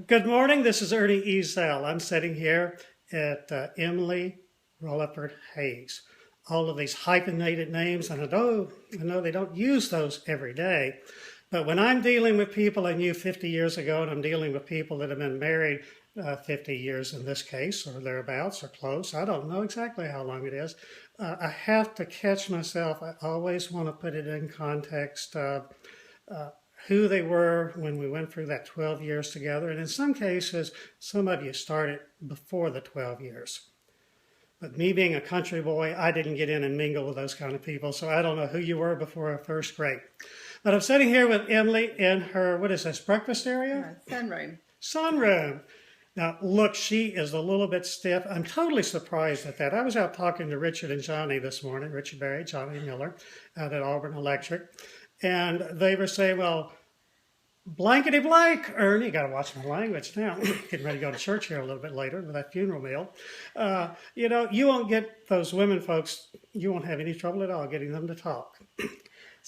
Good morning. This is Ernie Ezel. I'm sitting here at Emily Rutherford Hayes. All of these hyphenated names, and I know they don't use those every day, but when I'm dealing with people I knew 50 years ago, and I'm dealing with people that have been married 50 years in this case, or thereabouts, or close, I don't know exactly how long it is. I have to catch myself. I always want to put it in context of who they were when we went through that 12 years together. And in some cases, some of you started before the 12 years. But me being a country boy, I didn't get in and mingle with those kind of people. So I don't know who you were before first grade. But I'm sitting here with Emily in her, what is this, breakfast area? Sunroom. Sunroom. Now, look, she is a little bit stiff. I'm totally surprised at that. I was out talking to Richard and Johnny this morning, Richard Berry, Johnny Miller, out at Auburn Electric. And they were saying, well, blankety blank, Ernie, got to watch my language now. Getting ready to go to church here a little bit later with that funeral meal. You won't get those women folks, you won't have any trouble at all getting them to talk.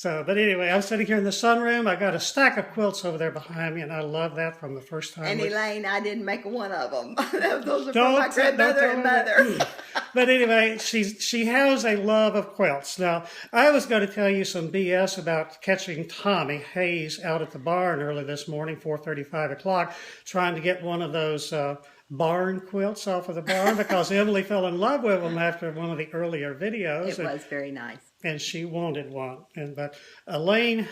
But anyway, I'm sitting here in the sunroom. I got a stack of quilts over there behind me, and I love that from the first time. And Elaine, I didn't make one of them. Those are from my grandmother and mother. But anyway, she has a love of quilts. Now, I was going to tell you some BS about catching Tommy Hayes out at the barn early this morning, 4:30, 5 o'clock, trying to get one of those barn quilts off of the barn because Emily fell in love with them after one of the earlier videos. It was very nice. And she wanted one. But Elaine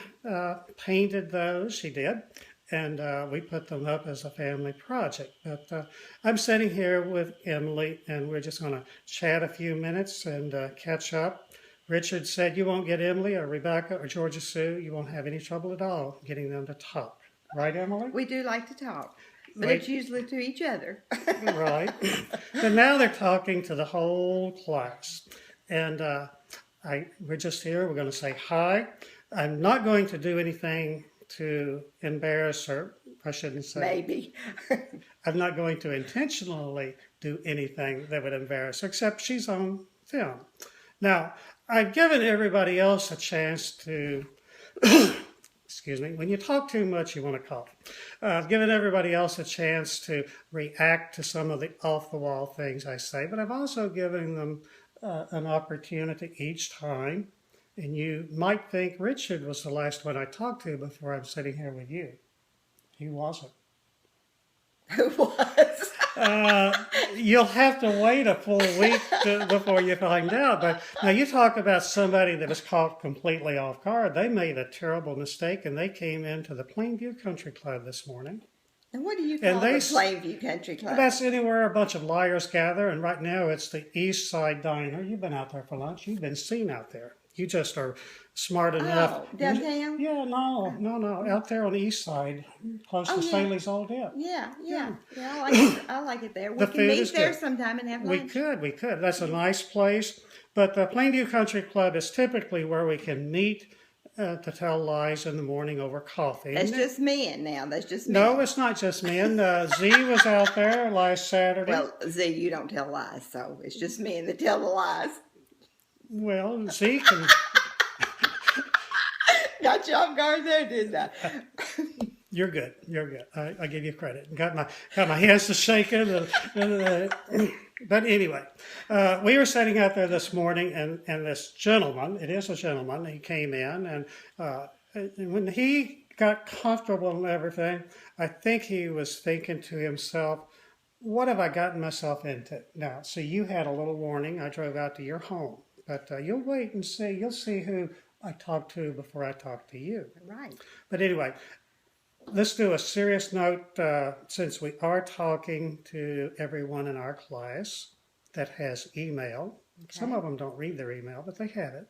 painted those, she did, and we put them up as a family project. But I'm sitting here with Emily, and we're just going to chat a few minutes and catch up. Richard said you won't get Emily or Rebecca or Georgia Sue. You won't have any trouble at all getting them to talk. Right, Emily? We do like to talk, but it's usually to each other. Right. But now they're talking to the whole class. And we're just here. We're going to say hi. I'm not going to do anything to embarrass her. I shouldn't say. Maybe. I'm not going to intentionally do anything that would embarrass her, except she's on film. Now, I've given everybody else a chance to, excuse me, when you talk too much, you want to cough. I've given everybody else a chance to react to some of the off-the-wall things I say, but I've also given them an opportunity each time. And you might think Richard was the last one I talked to before I'm sitting here with you. He wasn't. Who was? You'll have to wait a full week before you find out. But now you talk about somebody that was caught completely off guard. They made a terrible mistake, and they came into the Plainview Country Club this morning. And what do you call the Plainview Country Club? That's anywhere a bunch of liars gather, and right now it's the East Side Diner. You've been out there for lunch. You've been seen out there. You just are smart enough. Oh, downtown? Yeah, no. Out there on the East Side, close to Staley's Old Dip. Yeah. I like it there. We can meet there sometime and have lunch. We could. That's a nice place. But the Plainview Country Club is typically where we can meet to tell lies in the morning over coffee. That's just men now. That's just men. No, it's not just men. Z was out there last Saturday. Well, Z, you don't tell lies, so it's just men that tell the lies. Well, Z can... Got you off guard there, didn't I? You're good. I give you credit. Got my hands to shaking. But anyway, we were sitting out there this morning, and this gentleman, it is a gentleman, he came in, and when he got comfortable and everything, I think he was thinking to himself, what have I gotten myself into? Now, so you had a little warning. I drove out to your home, but you'll wait and see. You'll see who I talk to before I talk to you. Right. But anyway, let's do a serious note, since we are talking to everyone in our class that has email. Okay. Some of them don't read their email, but they have it.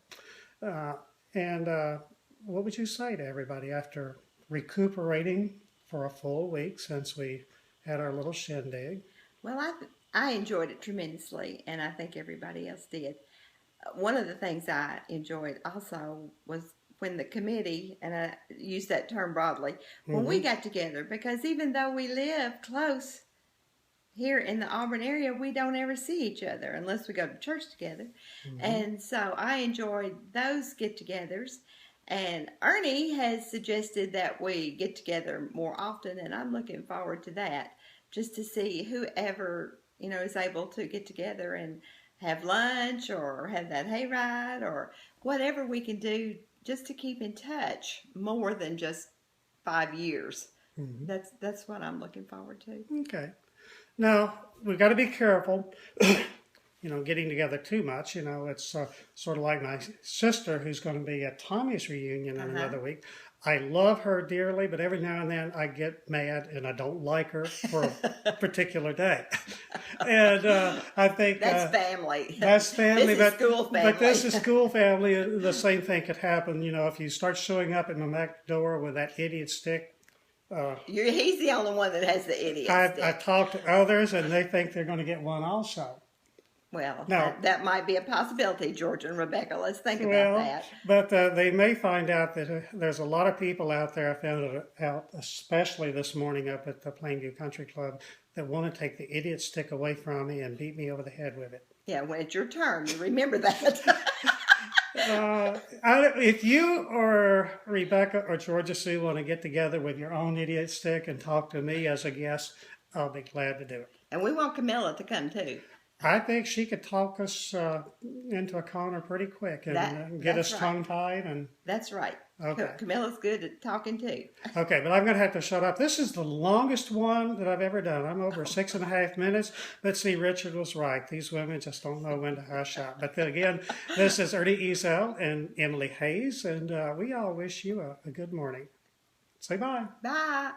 What would you say to everybody after recuperating for a full week since we had our little shindig? Well, I enjoyed it tremendously, and I think everybody else did. One of the things I enjoyed also was when the committee, and I use that term broadly, when we got together, because even though we live close here in the Auburn area, we don't ever see each other unless we go to church together. And so I enjoyed those get-togethers. And Ernie has suggested that we get together more often, and I'm looking forward to that, just to see whoever, is able to get together and have lunch or have that hayride or whatever we can do just to keep in touch more than just 5 years. Mhm. That's what I'm looking forward to. Okay. Now, we've got to be careful, getting together too much. It's sort of like my sister who's going to be at Tommy's reunion in Uh-huh. another week. I love her dearly, but every now and then I get mad and I don't like her for a particular day. And I think That's family. that's family, This is school but this family. is school family. The same thing could happen. If you start showing up at my back door with that idiot stick. He's the only one that has the idiot I stick. talk to others and they think they're going to get one also. Well, Now, that might be a possibility, George and Rebecca. Let's think about well, that. but they may find out that there's a lot of people out there, I found it out, especially this morning up at the Plainview Country Club, that want to take the idiot stick away from me and beat me over the head with it. Yeah, when it's your turn, you remember that. If you or Rebecca or Georgia Sue want to get together with your own idiot stick and talk to me as a guest, I'll be glad to do it. And we want Camilla to come too. I think she could talk us into a corner pretty quick and get That's us right. tongue-tied. And That's right. okay, Camilla's good at talking too. okay, but I'm going to have to shut up. This is the longest one that I've ever done. I'm over 6.5 minutes. But see, Richard was right. These women just don't know when to hush up. But then again, this is Ernie Ezel and Emily Hayes, and we all wish you a good morning. Say bye. Bye.